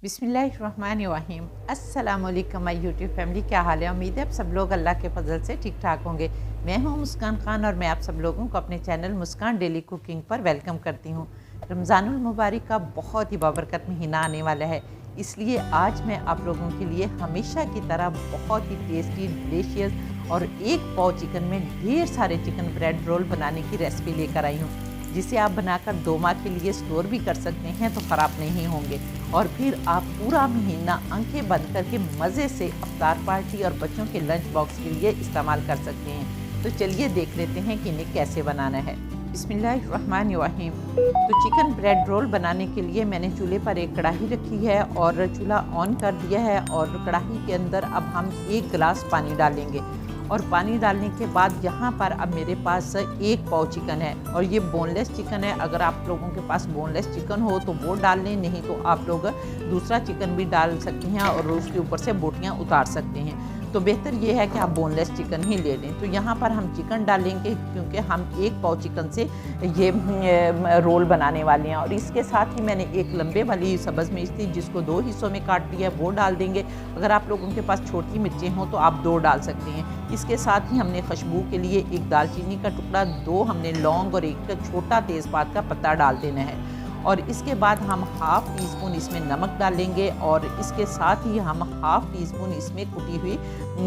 बिस्मिल्लाहिर्रहमानिर्रहीम। अस्सलाम वालेकुम माय यूट्यूब फैमिली, क्या हाल है। उम्मीद है आप सब लोग अल्लाह के फजल से ठीक ठाक होंगे। मैं हूं मुस्कान खान और मैं आप सब लोगों को अपने चैनल मुस्कान डेली कुकिंग पर वेलकम करती हूं। रमज़ानुल मुबारक का बहुत ही बाबरकत महीना आने वाला है, इसलिए आज मैं आप लोगों के लिए हमेशा की तरह बहुत ही टेस्टी डिलीशियस और एक पाव चिकन में ढेर सारे चिकन ब्रेड रोल बनाने की रेसिपी लेकर आई हूँ, जिसे आप बनाकर 2 माह के लिए स्टोर भी कर सकते हैं तो ख़राब नहीं होंगे। और फिर आप पूरा महीना आंखें बंद करके मज़े से अफ्तार पार्टी और बच्चों के लंच बॉक्स के लिए इस्तेमाल कर सकते हैं। तो चलिए देख लेते हैं कि इन्हें कैसे बनाना है। बिस्मिल्लाहिर्रहमानिर्रहीम। तो चिकन ब्रेड रोल बनाने के लिए मैंने चूल्हे पर एक कढ़ाई रखी है और चूल्हा ऑन कर दिया है और कढ़ाई के अंदर अब हम 1 गिलास पानी डालेंगे। और पानी डालने के बाद यहाँ पर अब मेरे पास 1 पाव चिकन है और ये बोनलेस चिकन है। अगर आप लोगों के पास बोनलेस चिकन हो तो वो डाल लें, नहीं तो आप लोग दूसरा चिकन भी डाल सकते हैं और उसके ऊपर से बोटियाँ उतार सकते हैं। तो बेहतर ये है कि आप बोनलेस चिकन ही ले लें। तो यहाँ पर हम चिकन डालेंगे क्योंकि हम 1 पाव चिकन से ये रोल बनाने वाले हैं। और इसके साथ ही मैंने एक लंबे वाली सब्ज़ मिर्च थी जिसको 2 हिस्सों में काट दिया, वो डाल देंगे। अगर आप लोगों के पास छोटी मिर्चें हों तो आप 2 डाल सकते हैं। इसके साथ ही हमने खुशबू के लिए 1 दालचीनी का टुकड़ा, 2 हमने लौंग और 1 छोटा तेज़पात का पत्ता डाल देना है। और इसके बाद हम हाफ़ टी स्पून इसमें नमक डालेंगे और इसके साथ ही हम हाफ़ टी स्पून इसमें कुटी हुई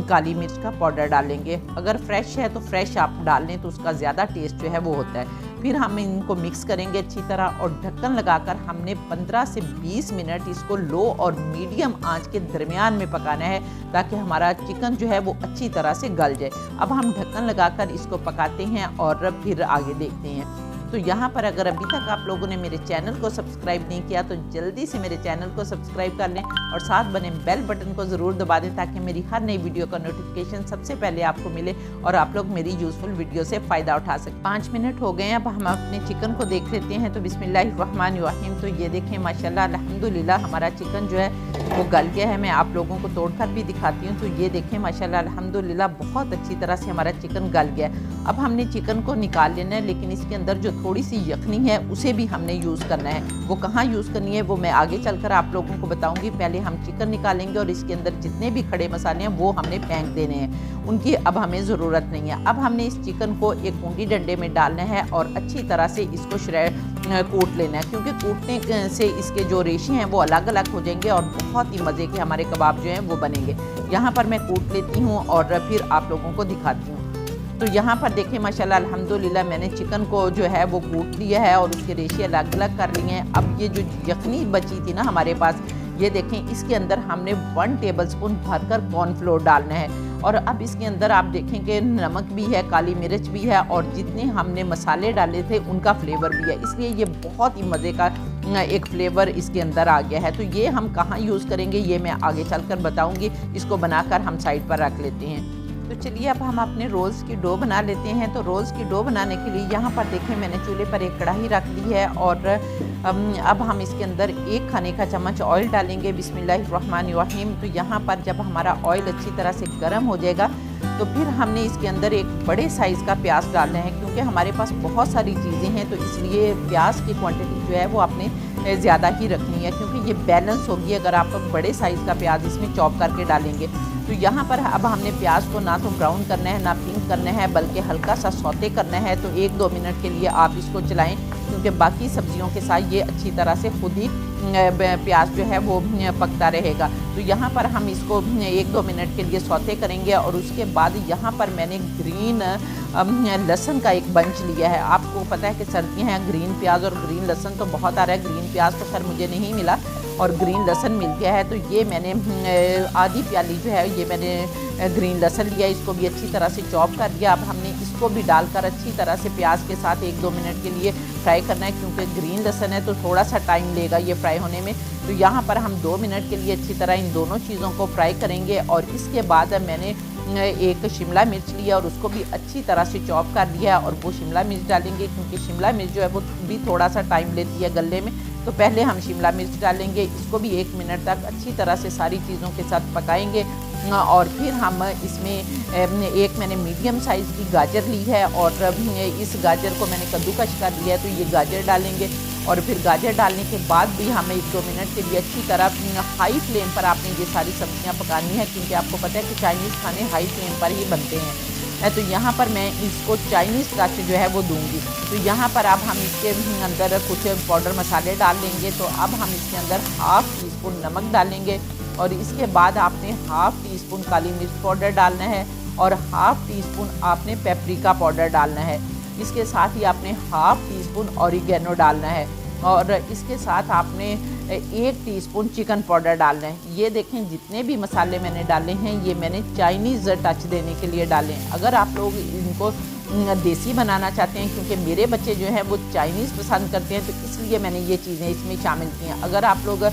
काली मिर्च का पाउडर डालेंगे। अगर फ्रेश है तो फ्रेश आप डाल लें तो उसका ज़्यादा टेस्ट जो है वो होता है। फिर हम इनको मिक्स करेंगे अच्छी तरह और ढक्कन लगाकर हमने 15 से 20 मिनट इसको लो और मीडियम आंच के दरमियान में पकाना है ताकि हमारा चिकन जो है वो अच्छी तरह से गल जाए। अब हम ढक्कन लगाकर इसको पकाते हैं और फिर आगे देखते हैं। तो यहाँ पर अगर अभी तक आप लोगों ने मेरे चैनल को सब्सक्राइब नहीं किया तो जल्दी से मेरे चैनल को सब्सक्राइब कर लें और साथ बने बेल बटन को ज़रूर दबा दें ताकि मेरी हर नई वीडियो का नोटिफिकेशन सबसे पहले आपको मिले और आप लोग मेरी यूज़फुल वीडियो से फ़ायदा उठा सकें। 5 मिनट हो गए हैं, अब हम अपने चिकन को देख लेते हैं। तो बिस्मिल्लाहिर्रहमानिर्रहीम। तो ये देखें माशाल्लाह अल्हम्दुलिल्लाह हमारा चिकन जो है वो गल गया है। मैं आप लोगों को तोड़कर भी दिखाती हूँ। तो ये देखें माशाल्लाह अल्हम्दुलिल्लाह बहुत अच्छी तरह से हमारा चिकन गल गया है। अब हमने चिकन को निकाल लेना है, लेकिन इसके अंदर जो थोड़ी सी यखनी है उसे भी हमने यूज़ करना है। वो कहाँ यूज़ करनी है वो मैं आगे चलकर आप लोगों को बताऊंगी। पहले हम चिकन निकालेंगे और इसके अंदर जितने भी खड़े मसाले हैं वो हमने फेंक देने हैं, उनकी अब हमें ज़रूरत नहीं है। अब हमने इस चिकन को एक कूंडी डंडे में डालना है और अच्छी तरह से इसको कूट लेना है, क्योंकि कूटने से इसके जो रेशे हैं वो अलग अलग हो जाएंगे और बहुत ही मज़े के हमारे कबाब जो हैं वो बनेंगे। यहाँ पर मैं कूट लेती हूँ और फिर आप लोगों को दिखाती हूँ। तो यहाँ पर देखें माशाल्लाह अल्हम्दुलिल्लाह मैंने चिकन को जो है वो कूट लिया है और उसके रेशे अलग अलग कर लिए हैं। अब ये जो यखनी बची थी ना हमारे पास, ये देखें इसके अंदर हमने 1 टेबलस्पून भरकर कॉर्नफ्लोर डालना है। और अब इसके अंदर आप देखें कि नमक भी है, काली मिर्च भी है और जितने हमने मसाले डाले थे उनका फ्लेवर भी है, इसलिए ये बहुत ही मज़े का एक फ्लेवर इसके अंदर आ गया है। तो ये हम कहाँ यूज़ करेंगे ये मैं आगे चलकर बताऊँगी। इसको बनाकर हम साइड पर रख लेते हैं। तो चलिए अब हम अपने रोल्स की डो बना लेते हैं। तो रोल्स की डो बनाने के लिए यहाँ पर देखें मैंने चूल्हे पर एक कढ़ाई रख दी है और अब हम इसके अंदर 1 खाने का चम्मच ऑयल डालेंगे। बिस्मिल्लाहिर्रहमानिर्रहीम। तो यहाँ पर जब हमारा ऑयल अच्छी तरह से गर्म हो जाएगा तो फिर हमने इसके अंदर एक बड़े साइज़ का प्याज डालना है, क्योंकि हमारे पास बहुत सारी चीज़ें हैं तो इसलिए प्याज की क्वांटिटी जो है वो आपने ज़्यादा ही रखनी है, क्योंकि ये बैलेंस होगी अगर आप बड़े साइज़ का प्याज इसमें चॉप करके डालेंगे। तो यहाँ पर अब हमने प्याज को ना तो ब्राउन करना है ना पिंक करना है, बल्कि हल्का सा सौते करना है। तो 1-2 मिनट के लिए आप इसको चलाएं, क्योंकि बाकी सब्जियों के साथ ये अच्छी तरह से खुद ही प्याज जो है वो पकता रहेगा। तो यहाँ पर हम इसको 1-2 मिनट के लिए सौते करेंगे और उसके बाद यहाँ पर मैंने ग्रीन लहसुन का एक बंच लिया है। आपको पता है कि सर्दियाँ हैं, ग्रीन प्याज और ग्रीन लहसुन तो बहुत आ रहा है। ग्रीन प्याज तो खैर मुझे नहीं मिला और ग्रीन लहसुन मिल गया है। तो ये मैंने आधी प्याली जो है ये मैंने ग्रीन लहसुन लिया, इसको भी अच्छी तरह से चॉप कर दिया। अब हमने इसको भी डालकर अच्छी तरह से प्याज के साथ 1-2 मिनट के लिए फ्राई करना है, क्योंकि ग्रीन लहसुन है तो थोड़ा सा टाइम लेगा ये फ्राई होने में। तो यहाँ पर हम 2 मिनट के लिए अच्छी तरह इन दोनों चीज़ों को फ्राई करेंगे। और इसके बाद मैंने एक शिमला मिर्च लिया और उसको भी अच्छी तरह से चॉप कर लिया और वो शिमला मिर्च डालेंगे, क्योंकि शिमला मिर्च जो है वो भी थोड़ा सा टाइम लेती है गलने में। तो पहले हम शिमला मिर्च डालेंगे, इसको भी 1 मिनट तक अच्छी तरह से सारी चीज़ों के साथ पकाएंगे। और फिर हम इसमें एक मैंने मीडियम साइज़ की गाजर ली है और इस गाजर को मैंने कद्दूकश कर लिया है, तो ये गाजर डालेंगे। और फिर गाजर डालने के बाद भी हमें 1-2 मिनट के लिए अच्छी तरह हाई फ्लेम पर आपने ये सारी सब्जियां पकानी है, क्योंकि आपको पता है कि चाइनीज़ खाने हाई फ्लेम पर ही बनते हैं। तो यहाँ पर मैं इसको चाइनीज़ टच जो है वो दूंगी। तो यहाँ पर अब हम इसके अंदर कुछ पाउडर मसाले डाल लेंगे। तो अब हम इसके अंदर हाफ़ टी स्पून नमक डालेंगे और इसके बाद आपने हाफ़ टी स्पून काली मिर्च पाउडर डालना है और हाफ़ टी स्पून आपने पेपरिका पाउडर डालना है। इसके साथ ही आपने हाफ़ टी स्पून ऑरिगेनो डालना है और इसके साथ आपने 1 टीस्पून चिकन पाउडर डालना है। ये देखें जितने भी मसाले मैंने डाले हैं ये मैंने चाइनीज़ टच देने के लिए डाले हैं। अगर आप लोग इनको देसी बनाना चाहते हैं, क्योंकि मेरे बच्चे जो हैं वो चाइनीज़ पसंद करते हैं, तो इसलिए मैंने ये चीज़ें इसमें शामिल की हैं। अगर आप लोग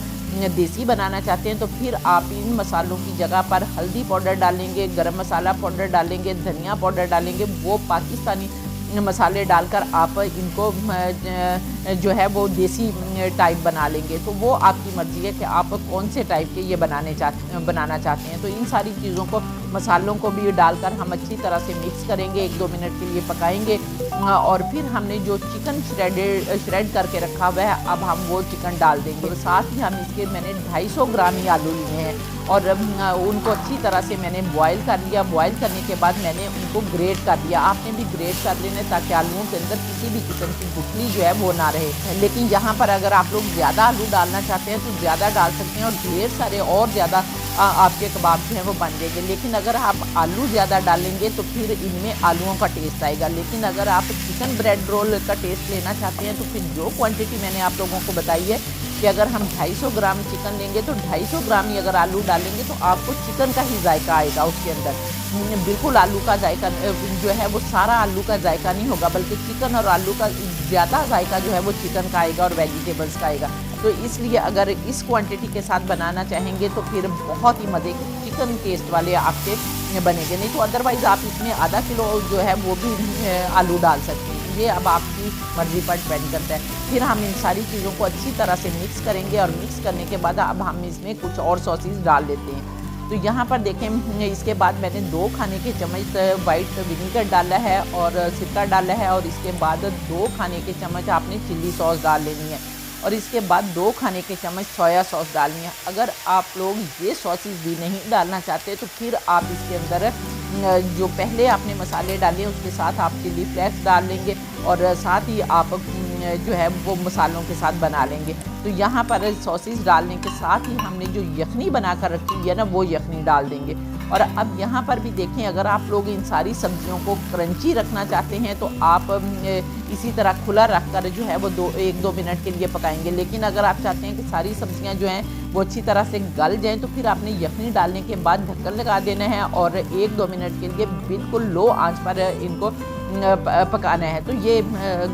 देसी बनाना चाहते हैं तो फिर आप इन मसालों की जगह पर हल्दी पाउडर डालेंगे, गरम मसाला पाउडर डालेंगे, धनिया पाउडर डालेंगे, वो पाकिस्तानी मसाले डालकर आप इनको जो है वो देसी टाइप बना लेंगे। तो वो आपकी मर्ज़ी है कि आप कौन से टाइप के ये बनाना चाहते हैं। तो इन सारी चीज़ों को, मसालों को भी डालकर हम अच्छी तरह से मिक्स करेंगे, 1-2 मिनट के लिए पकाएंगे और फिर हमने जो चिकन श्रेड करके रखा हुआ है अब हम वो चिकन डाल देंगे। और साथ ही हम इसके मैंने 250 ग्राम ही आलू लिए हैं और उनको अच्छी तरह से मैंने बॉयल कर लिया। बॉयल करने के बाद मैंने उनको ग्रेट कर लिया। आपने भी ग्रेट कर लेना ताकि आलूओं के अंदर किसी भी किस्म की गुठली जो है वो ना रहे। लेकिन यहाँ पर अगर आप लोग ज़्यादा आलू डालना चाहते हैं तो ज़्यादा डाल सकते हैं और ढेर सारे और ज़्यादा आपके कबाब जो हैं वो बन जाएंगे। लेकिन अगर आप आलू ज़्यादा डालेंगे तो फिर इनमें आलूओं का टेस्ट आएगा। लेकिन अगर आप चिकन ब्रेड रोल का टेस्ट लेना चाहते हैं तो फिर जो क्वांटिटी मैंने आप लोगों को बताई है कि अगर हम 250 ग्राम चिकन लेंगे तो 250 ग्राम ही अगर आलू डालेंगे तो आपको चिकन का ही जायका आएगा उसके अंदर। बिल्कुल आलू का जायका जो है वो सारा आलू का जायका नहीं होगा, बल्कि चिकन और आलू का ज़्यादा जायका जो है वो चिकन का आएगा और वेजिटेबल्स का आएगा। तो इसलिए अगर इस क्वांटिटी के साथ बनाना चाहेंगे तो फिर बहुत ही मज़े के चिकन टेस्ट वाले आपके बनेंगे। नहीं तो अदरवाइज़ आप इसमें आधा किलो जो है वो भी आलू डाल सकते हैं। ये अब आपकी मर्ज़ी पर डिपेंड करता है। फिर हम इन सारी चीज़ों को अच्छी तरह से मिक्स करेंगे और मिक्स करने के बाद अब हम इसमें कुछ और सॉसेस डाल देते हैं। तो यहाँ पर देखें इसके बाद मैंने 2 खाने के चम्मच वाइट विनीगर डाला है और सिरका डाला है और इसके बाद 2 खाने के चम्मच आपने चिल्ली सॉस डाल लेनी है और इसके बाद 2 खाने के चम्मच सोया सॉस डालनी है। अगर आप लोग ये सॉसेस भी नहीं डालना चाहते तो फिर आप इसके अंदर जो पहले आपने मसाले डाले उसके साथ आप चिली फ्लेक्स डाल लेंगे और साथ ही आप जो है वो मसालों के साथ बना लेंगे। तो यहाँ पर सॉसेस डालने के साथ ही हमने जो यखनी बना कर रखी है ना वो यखनी डाल देंगे। और अब यहाँ पर भी देखें, अगर आप लोग इन सारी सब्जियों को क्रंची रखना चाहते हैं तो आप इसी तरह खुला रख कर जो है वो 1-2 मिनट के लिए पकाएंगे। लेकिन अगर आप चाहते हैं कि सारी सब्जियां जो हैं वो अच्छी तरह से गल जाएं तो फिर आपने यखनी डालने के बाद ढक्कन लगा देना है और 1-2 मिनट के लिए बिल्कुल लो आंच पर इनको पकाना है। तो ये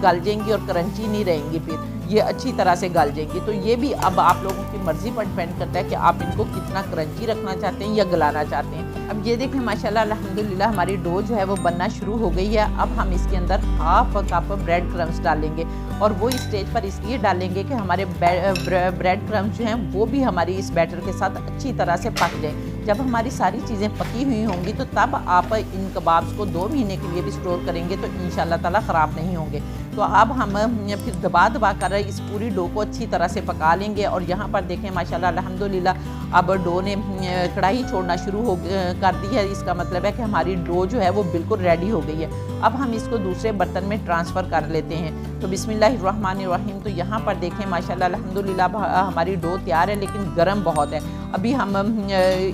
गल जाएंगी और क्रंची नहीं रहेंगी, फिर ये अच्छी तरह से गल जाएंगी। तो ये भी अब आप लोगों की मर्ज़ी पर डिपेंड करता है कि आप इनको कितना क्रंची रखना चाहते हैं या गलाना चाहते हैं। अब ये देखें माशाल्लाह अल्हम्दुलिल्लाह हमारी डो जो है वो बनना शुरू हो गई है। अब हम इसके अंदर हाफ कप ब्रेड क्रम्स डालेंगे और वो इस स्टेज पर इसलिए डालेंगे कि हमारे ब्रेड क्रम्स जो हैं वो भी हमारी इस बैटर के साथ अच्छी तरह से पक जाएँ। जब हमारी सारी चीज़ें पकी हुई होंगी तो तब आप इन कबाब्स को 2 महीने के लिए भी स्टोर करेंगे तो इंशाल्लाह ताला ख़राब नहीं होंगे। तो अब हम फिर दबा कर इस पूरी डो को अच्छी तरह से पका लेंगे। और यहाँ पर देखें माशाल्लाह अल्हम्दुलिल्लाह अब डो ने कढ़ाई छोड़ना शुरू कर दी है। इसका मतलब है कि हमारी डो जो है वो बिल्कुल रेडी हो गई है। अब हम इसको दूसरे बर्तन में ट्रांसफ़र कर लेते हैं। तो बिस्मिल्लाहिर्रहमानिर्रहीम। तो यहाँ पर देखें माशाल्लाह अल्हम्दुलिल्लाह हमारी डो तैयार है, लेकिन गर्म बहुत है। अभी हम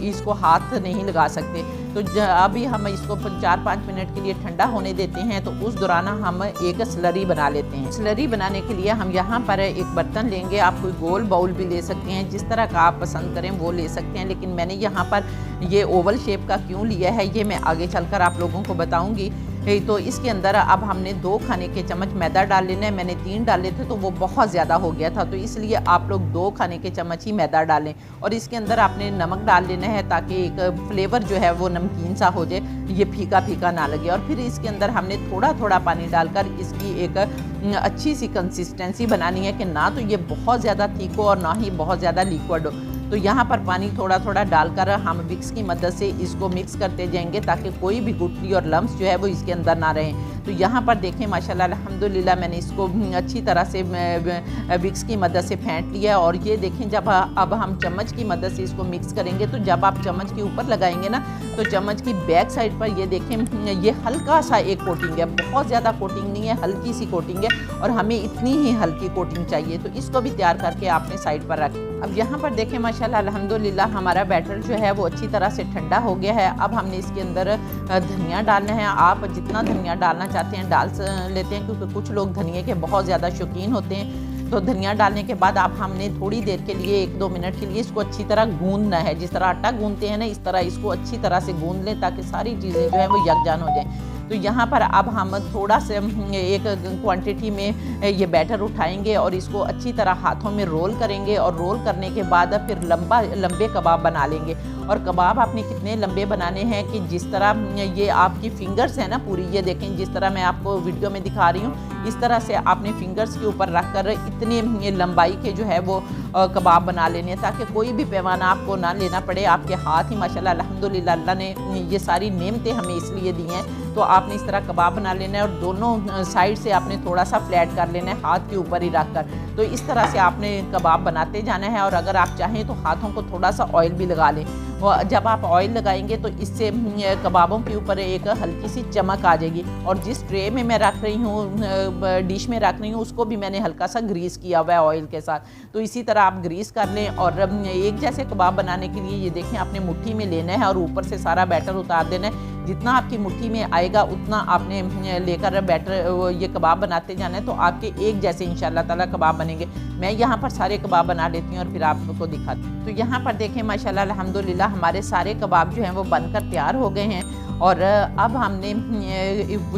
इसको हाथ नहीं लगा सकते। तो अभी हम इसको 4-5 मिनट के लिए ठंडा होने देते हैं। तो उस दौरान हम एक स्लरी बना लेते हैं। स्लरी बनाने के लिए हम यहाँ पर एक बर्तन लेंगे। आप कोई गोल बाउल भी ले सकते हैं, जिस तरह का आप पसंद करें वो ले सकते हैं, लेकिन मैंने यहाँ पर ये ओवल शेप का क्यों लिया है ये मैं आगे चलकर आप लोगों को बताऊँगी। तो इसके अंदर अब हमने 2 खाने के चम्मच मैदा डाल लेना है। मैंने 3 डाले थे तो वो बहुत ज़्यादा हो गया था, तो इसलिए आप लोग 2 खाने के चम्मच ही मैदा डालें। और इसके अंदर आपने नमक डाल लेना है ताकि एक फ्लेवर जो है वो नमकीन सा हो जाए, ये फीका फीका ना लगे। और फिर इसके अंदर हमने थोड़ा थोड़ा पानी डालकर इसकी एक अच्छी सी कंसिस्टेंसी बनानी है कि ना तो ये बहुत ज़्यादा थिक हो और ना ही बहुत ज़्यादा लिक्विड हो। तो यहाँ पर पानी थोड़ा थोड़ा डालकर हम विक्स की मदद से इसको मिक्स करते जाएंगे ताकि कोई भी गुठली और लम्स जो है वो इसके अंदर ना रहें। तो यहाँ पर देखें माशाल्लाह अल्हम्दुलिल्लाह मैंने इसको अच्छी तरह से विक्स की मदद से फेंट लिया। और ये देखें जब अब हम चम्मच की मदद से इसको मिक्स करेंगे तो जब आप चम्मच के ऊपर लगाएंगे ना तो चम्मच की बैक साइड पर ये देखें ये हल्का सा एक कोटिंग है, बहुत ज़्यादा कोटिंग नहीं है, हल्की सी कोटिंग है और हमें इतनी ही हल्की कोटिंग चाहिए। तो इसको भी तैयार करके आपने साइड पर रखें। अब यहाँ पर देखें माशाल्लाह अल्हम्दुलिल्लाह हमारा बैटर जो है वो अच्छी तरह से ठंडा हो गया है। अब हमने इसके अंदर धनिया डालना है। आप जितना धनिया डालना चाहते हैं डाल लेते हैं, क्योंकि कुछ लोग धनिया के बहुत ज़्यादा शौकीन होते हैं। तो धनिया डालने के बाद अब हमने थोड़ी देर के लिए 1-2 मिनट के लिए इसको अच्छी तरह गूंदना है। जिस तरह आटा गूंदते हैं ना, इस तरह इसको अच्छी तरह से गूंद लें ताकि सारी चीज़ें जो है वो यकजान हो जाएं। तो यहाँ पर अब हम थोड़ा से एक क्वांटिटी में ये बैटर उठाएंगे और इसको अच्छी तरह हाथों में रोल करेंगे और रोल करने के बाद फिर लंबे कबाब बना लेंगे। और कबाब आपने कितने लंबे बनाने हैं कि जिस तरह ये आपकी फिंगर्स है ना पूरी, ये देखें जिस तरह मैं आपको वीडियो में दिखा रही हूँ, इस तरह से आपने फिंगर्स के ऊपर रख कर इतने लंबाई के जो है वो कबाब बना लेने हैं ताकि कोई भी पैमाना आपको ना लेना पड़े। आपके हाथ ही माशाल्लाह अल्हम्दुलिल्लाह अल्लाह ने ये सारी नेमतें हमें इसलिए दी हैं। तो आपने इस तरह कबाब बना लेना है और दोनों साइड से आपने थोड़ा सा फ्लैट कर लेना है हाथ के ऊपर ही रख कर। तो इस तरह से आपने कबाब बनाते जाना है। और अगर आप चाहें तो हाथों को थोड़ा सा ऑयल भी लगा लें। जब आप ऑयल लगाएंगे तो इससे कबाबों के ऊपर एक हल्की सी चमक आ जाएगी। और जिस ट्रे में मैं रख रही हूँ, डिश में रख रही हूँ, उसको भी मैंने हल्का सा ग्रीस किया हुआ है ऑयल के साथ। तो इसी तरह आप ग्रीस कर लें। और एक जैसे कबाब बनाने के लिए ये देखें आपने मुट्ठी में लेना है और ऊपर से सारा बैटर उतार देना है। जितना आपकी मुट्ठी में आएगा उतना आपने लेकर बैटर ये कबाब बनाते जाना है। तो आपके एक जैसे इंशाल्लाह ताला कबाब बनेंगे। मैं यहाँ पर सारे कबाब बना लेती हूँ और फिर आपको दिखाती हूँ। तो यहाँ पर देखें माशाल्लाह अल्हम्दुलिल्लाह हमारे सारे कबाब जो हैं वो बनकर तैयार हो गए हैं। और अब हमने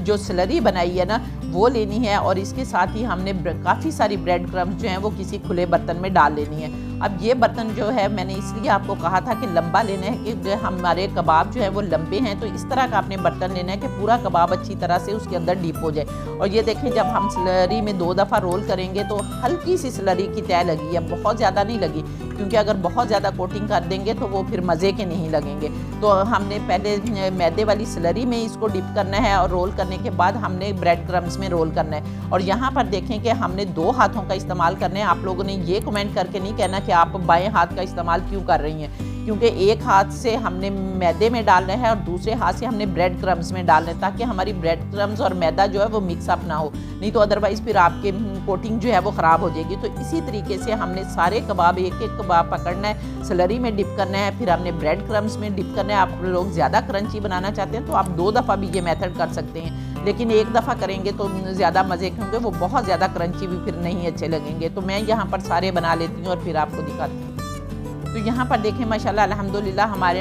जो स्लरी बनाई है ना वो लेनी है और इसके साथ ही हमने काफ़ी सारी ब्रेड क्रम्स जो हैं वो किसी खुले बर्तन में डाल लेनी है। अब ये बर्तन जो है मैंने इसलिए आपको कहा था कि लंबा लेना है कि हमारे कबाब जो है वो लंबे हैं। तो इस तरह का आपने बर्तन लेना है कि पूरा कबाब अच्छी तरह से उसके अंदर डीप हो जाए। और ये देखें जब हम स्लरी में 2 दफ़ा रोल करेंगे तो हल्की सी स्लरी की तय लगी है, बहुत ज़्यादा नहीं लगी, क्योंकि अगर बहुत ज़्यादा कोटिंग कर देंगे तो वो फिर मज़े के नहीं लगेंगे। तो हमने पहले मैदे वाली स्लरी में इसको डिप करना है और रोल करने के बाद हमने ब्रेड क्रम्स में रोल करना है। और यहाँ पर देखें कि हमने 2 हाथों का इस्तेमाल करना है। आप लोगों ने ये कमेंट करके नहीं कहना कि आप बाएं हाथ का इस्तेमाल क्यों कर रही हैं, क्योंकि एक हाथ से हमने मैदे में डालना है और दूसरे हाथ से हमने ब्रेड क्रम्स में डालना है ताकि हमारी ब्रेड क्रम्स और मैदा जो है वो मिक्सअप ना हो, नहीं तो अदरवाइज़ फिर आपके कोटिंग जो है वो ख़राब हो जाएगी। तो इसी तरीके से हमने सारे कबाब एक एक कबाब पकड़ना है, स्लरी में डिप करना है, फिर हमने ब्रेड क्रम्स में डिप करना है। आप लोग ज़्यादा क्रंची बनाना चाहते हैं तो आप 2 दफ़ा भी ये मेथड कर सकते हैं, लेकिन एक दफ़ा करेंगे तो ज़्यादा मज़े के होंगे, वो बहुत ज़्यादा क्रंची भी फिर नहीं अच्छे लगेंगे। तो मैं यहाँ पर सारे बना लेती हूँ और फिर आपको दिखाती हूँ। तो यहाँ पर देखें माशाल्लाह अल्हम्दुलिल्लाह हमारे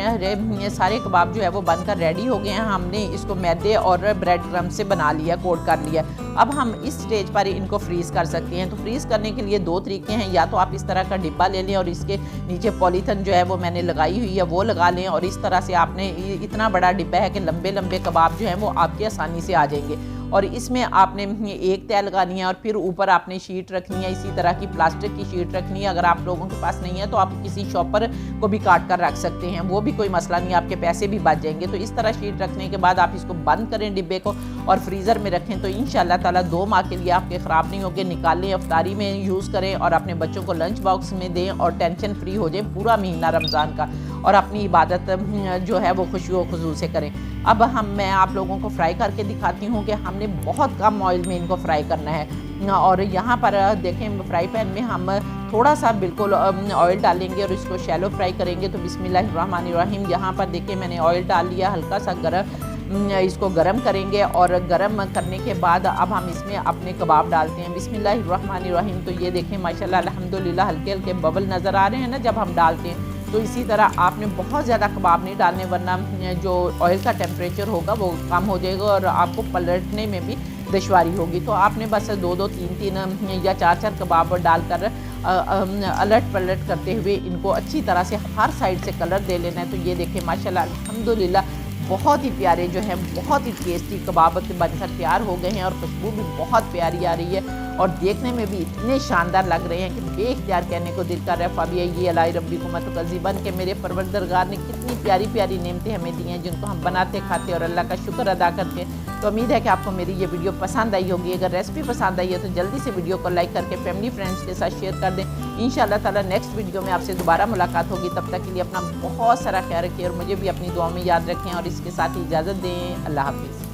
ये सारे कबाब जो है वो बनकर रेडी हो गए हैं। हमने इसको मैदे और ब्रेड क्रम्ब से बना लिया, कोट कर लिया। अब हम इस स्टेज पर इनको फ्रीज़ कर सकते हैं। तो फ्रीज़ करने के लिए 2 तरीके हैं, या तो आप इस तरह का डिब्बा ले लें और इसके नीचे पॉलीथन जो है वो मैंने लगाई हुई है वो लगा लें। और इस तरह से आपने इतना बड़ा डिब्बा है कि लंबे लंबे कबाब जो हैं वो आपके आसानी से आ जाएंगे। और इसमें आपने एक तय लगानी है और फिर ऊपर आपने शीट रखनी है, इसी तरह की प्लास्टिक की शीट रखनी है। अगर आप लोगों के पास नहीं है तो आप किसी शॉपर को भी काट कर रख सकते हैं, वो भी कोई मसला नहीं, आपके पैसे भी बच जाएंगे। तो इस तरह शीट रखने के बाद आप इसको बंद करें डिब्बे को और फ्रीज़र में रखें। तो इंशाल्लाह ताला 2 माह के लिए आपके ख़राब नहीं होंगे। निकालें, अफ्तारी में यूज़ करें और अपने बच्चों को लंच बॉक्स में दें और टेंशन फ्री हो जाए पूरा महीना रमज़ान का, और अपनी इबादत जो है वो खुशी व खुशू से करें। अब मैं आप लोगों को फ्राई करके दिखाती हूँ कि हमने बहुत कम ऑयल में इनको फ्राई करना है। और यहाँ पर देखें फ्राई पैन में हम थोड़ा सा बिल्कुल ऑयल डालेंगे और इसको शैलो फ्राई करेंगे। तो बिस्मिल्लाहिर्रहमानिर्रहीम, यहाँ पर देखें मैंने ऑयल डाल लिया, हल्का सा इसको गरम करेंगे। और गरम करने के बाद अब हम इसमें अपने कबाब डालते हैं। बिस्मिल्लाहिर्रहमानिर्रहीम। तो ये देखें माशाल्लाह अल्हम्दुलिल्लाह हल्के हल्के बबल नज़र आ रहे हैं ना जब हम डालते हैं। तो इसी तरह आपने बहुत ज़्यादा कबाब नहीं डालने, वरना जो ऑयल का टेम्परेचर होगा वो कम हो जाएगा और आपको पलटने में भी दुश्वारी होगी। तो आपने बस 2-2, 3-3 या 4-4 कबाब डालकर अलट पलट करते हुए इनको अच्छी तरह से हर साइड से कलर दे लेना है। तो ये देखें माशाल्लाह अल्हम्दुलिल्लाह बहुत ही प्यारे जो हैं, बहुत ही टेस्टी कबाब बनकर तैयार हो गए हैं और खुशबू भी बहुत प्यारी आ रही है। और देखने में भी इतने शानदार लग रहे हैं कि बेख्तियार कहने को दिल कर रहा है फ़ाबिया ये अलाई रब्बी को मत कज़ीबन के मेरे परवरदिगार ने कितनी प्यारी प्यारी नेमतें हमें दी हैं जिनको हम बनाते खाते और अल्लाह का शुक्र अदा करते हैं। तो उम्मीद है कि आपको मेरी ये वीडियो पसंद आई होगी। अगर रेसिपी पसंद आई है तो जल्दी से वीडियो को लाइक करके फैमिली फ्रेंड्स के साथ शेयर कर दें। इंशाअल्लाह ताला नेक्स्ट वीडियो में आपसे दोबारा मुलाकात होगी। तब तक के लिए अपना बहुत सारा ख्याल रखिए और मुझे भी अपनी दुआ में याद रखें और इसके साथ ही इजाज़त दें। अल्लाह हाफिज़।